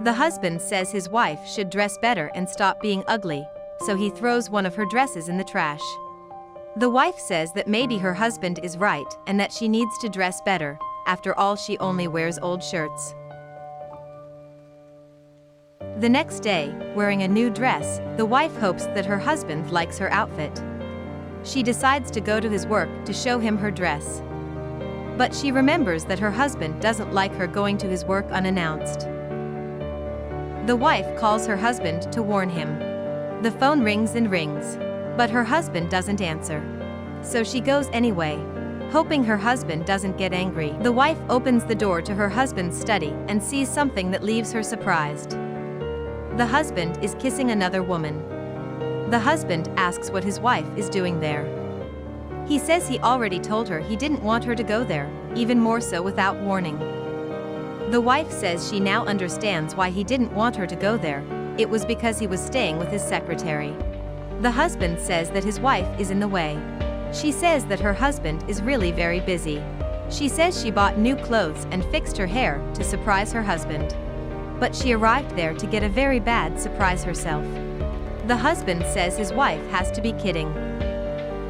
The husband says his wife should dress better and stop being ugly, so he throws one of her dresses in the trash. The wife says that maybe her husband is right and that she needs to dress better. After all, she only wears old shirts. The next day, wearing a new dress, the wife hopes that her husband likes her outfit. She decides to go to his work to show him her dress. But she remembers that her husband doesn't like her going to his work unannounced. The wife calls her husband to warn him. The phone rings and rings, but her husband doesn't answer. So she goes anyway, hoping her husband doesn't get angry. The wife opens the door to her husband's study and sees something that leaves her surprised. The husband is kissing another woman. The husband asks what his wife is doing there. He says he already told her he didn't want her to go there, even more so without warning. The wife says she now understands why he didn't want her to go there. It was because he was staying with his secretary. The husband says that his wife is in the way. She says that her husband is really very busy. She says she bought new clothes and fixed her hair to surprise her husband. But she arrived there to get a very bad surprise herself. The husband says his wife has to be kidding.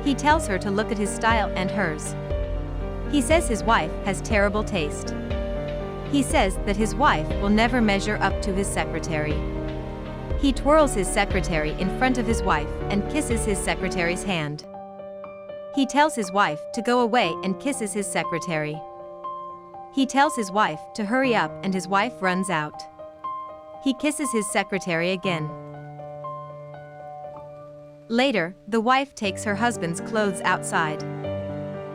He tells her to look at his style and hers. He says his wife has terrible taste. He says that his wife will never measure up to his secretary. He twirls his secretary in front of his wife and kisses his secretary's hand. He tells his wife to go away and kisses his secretary. He tells his wife to hurry up and his wife runs out. He kisses his secretary again. Later, the wife takes her husband's clothes outside.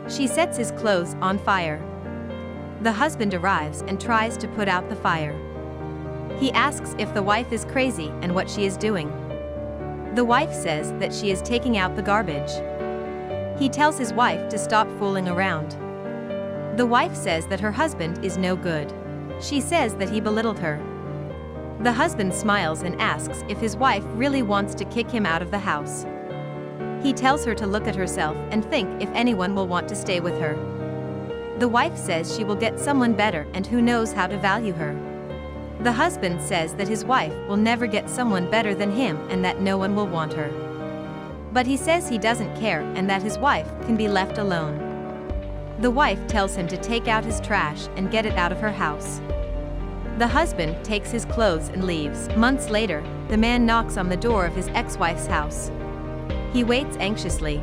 She sets his clothes on fire. The husband arrives and tries to put out the fire. He asks if the wife is crazy and what she is doing. The wife says that she is taking out the garbage. He tells his wife to stop fooling around. The wife says that her husband is no good. She says that he belittled her. The husband smiles and asks if his wife really wants to kick him out of the house. He tells her to look at herself and think if anyone will want to stay with her. The wife says she will get someone better and who knows how to value her. The husband says that his wife will never get someone better than him and that no one will want her. But he says he doesn't care and that his wife can be left alone. The wife tells him to take out his trash and get it out of her house. The husband takes his clothes and leaves. Months later, the man knocks on the door of his ex-wife's house. He waits anxiously.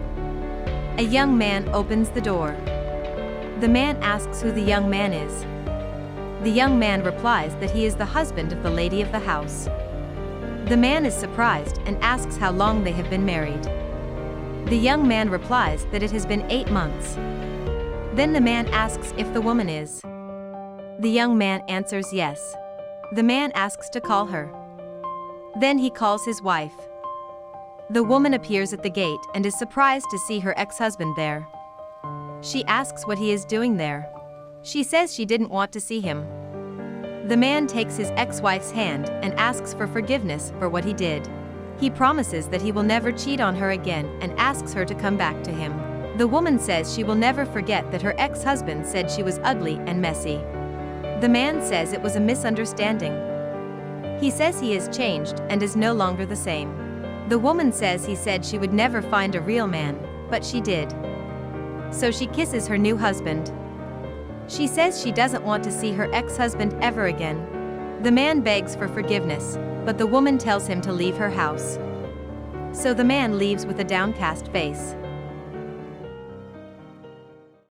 A young man opens the door. The man asks who the young man is. The young man replies that he is the husband of the lady of the house. The man is surprised and asks how long they have been married. The young man replies that it has been 8 months. Then the man asks if the woman is. The young man answers yes. The man asks to call her. Then he calls his wife. The woman appears at the gate and is surprised to see her ex-husband there. She asks what he is doing there. She says she didn't want to see him. The man takes his ex-wife's hand and asks for forgiveness for what he did. He promises that he will never cheat on her again and asks her to come back to him. The woman says she will never forget that her ex-husband said she was ugly and messy. The man says it was a misunderstanding. He says he has changed and is no longer the same. The woman says he said she would never find a real man, but she did. So she kisses her new husband. She says she doesn't want to see her ex-husband ever again. The man begs for forgiveness, but the woman tells him to leave her house. So the man leaves with a downcast face.